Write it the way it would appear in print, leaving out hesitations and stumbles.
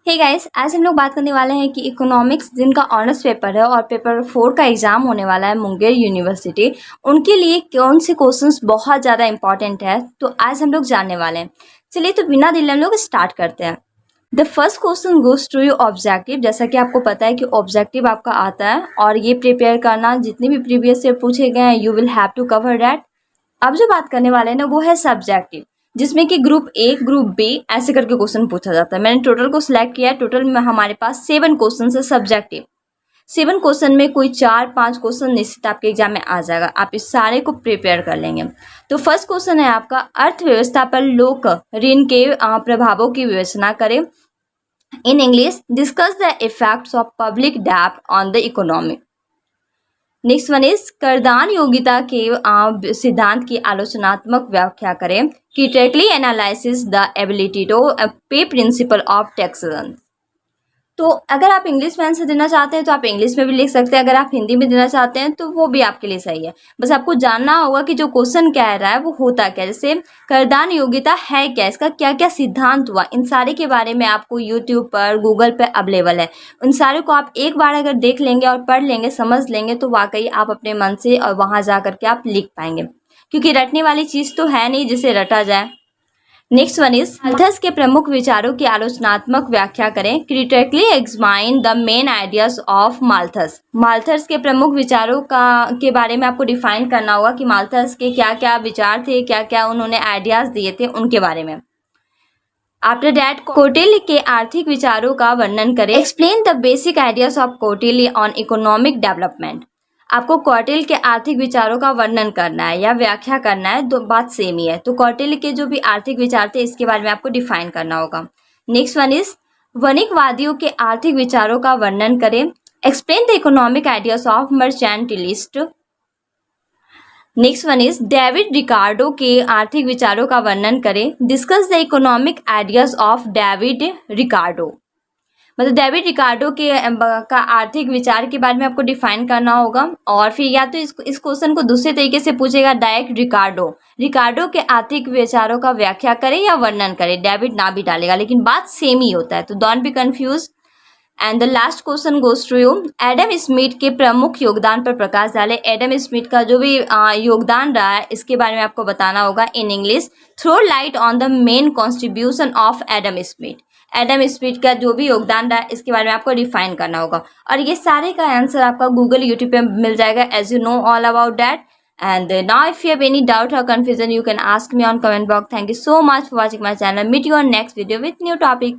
Hey guys, आज हम लोग बात करने वाले हैं कि इकोनॉमिक्स जिनका ऑनर्स पेपर है और पेपर 4 का एग्जाम होने वाला है मुंगेर यूनिवर्सिटी, उनके लिए कौन से क्वेश्चंस बहुत ज़्यादा इंपॉर्टेंट है, तो आज हम लोग जानने वाले हैं। चलिए तो बिना देरी हम लोग स्टार्ट करते हैं। The first question goes to you objective. जैसा कि आपको पता है कि ऑब्जेक्टिव आपका आता है और ये प्रिपेयर करना, जितने भी प्रीवियस ईयर पूछे गए हैं you will have to cover that. अब जो बात करने वाले हैं ना वो है सब्जेक्टिव, जिसमें कि ग्रुप ए ग्रुप बी ऐसे करके क्वेश्चन पूछा जाता है। मैंने टोटल को सिलेक्ट किया है। टोटल में हमारे पास 7 क्वेश्चन है सब्जेक्टिव। 7 क्वेश्चन में कोई 4-5 क्वेश्चन निश्चित आपके एग्जाम में आ जाएगा। आप इस सारे को प्रिपेयर कर लेंगे। तो फर्स्ट क्वेश्चन है आपका, अर्थव्यवस्था पर लोक ऋण के प्रभावों की विवेचना करें। In English, discuss the effects of public डेब्ट on the economy. Next one is, करदान योग्यता के सिद्धांत की आलोचनात्मक व्याख्या करें। Critically analysis the ability to pay principle of taxation. तो अगर आप इंग्लिश में आंसर देना चाहते हैं तो आप इंग्लिश में भी लिख सकते हैं। अगर आप हिंदी में देना चाहते हैं तो वो भी आपके लिए सही है। बस आपको जानना होगा कि जो क्वेश्चन कह रहा है वो होता क्या। जैसे करदान योग्यता है क्या, इसका क्या क्या सिद्धांत हुआ, इन सारे के बारे में आपको यूट्यूब पर गूगल पर अवेलेबल है। उन सारे को आप एक बार अगर देख लेंगे और पढ़ लेंगे, समझ लेंगे, तो वाकई आप अपने मन से और वहाँ जा करके आप लिख पाएंगे, क्योंकि रटने वाली चीज़ तो है नहीं जिसे रटा जाए। नेक्स्ट वन इज, माल्थस के प्रमुख विचारों की आलोचनात्मक व्याख्या करें। Critically examine the main ideas of Malthus. Malthus के प्रमुख विचारों के बारे में आपको डिफाइन करना होगा कि माल्थस के क्या क्या विचार थे, क्या क्या उन्होंने आइडियाज दिए थे, उनके बारे में। आफ्टर दैट, कौटिल्य के आर्थिक विचारों का वर्णन करें। Explain the basic ideas of Kautilya on economic development. आपको कौटिल्य के आर्थिक विचारों का वर्णन करना है या व्याख्या करना है, दो बात सेम ही है। तो कौटिल्य के जो भी आर्थिक विचार थे इसके बारे में आपको डिफाइन करना होगा। नेक्स्ट वन इज, वणिकवादियों के आर्थिक विचारों का वर्णन करें। Explain the economic ideas of mercantilist. Next one is, David Ricardo के आर्थिक विचारों का वर्णन करें। Discuss the economic ideas of David Ricardo. मतलब डेविड रिकार्डो के का आर्थिक विचार के बारे में आपको डिफाइन करना होगा। और फिर या तो इस क्वेश्चन को दूसरे तरीके से पूछेगा, डायरेक्ट रिकार्डो के आर्थिक विचारों का व्याख्या करें या वर्णन करें। डेविड ना भी डालेगा, लेकिन बात सेम ही होता है, तो don't be confuse. And the last question goes to you. Adam Smith के प्रमुख योगदान पर प्रकाश डाले। एडम स्मिथ का जो भी योगदान रहा है इसके बारे में आपको बताना होगा। In English, throw light on the main contribution of Adam Smith. Adam Smith का जो भी योगदान रहा है इसके बारे में आपको डिफाइन करना होगा। और ये सारे का आंसर आपका गूगल यूट्यूब पे मिल जाएगा, as you know all about that. And now if you have any doubt or confusion, you can ask me on comment box. Thank you so much for watching my channel. Meet you on next video with new topic.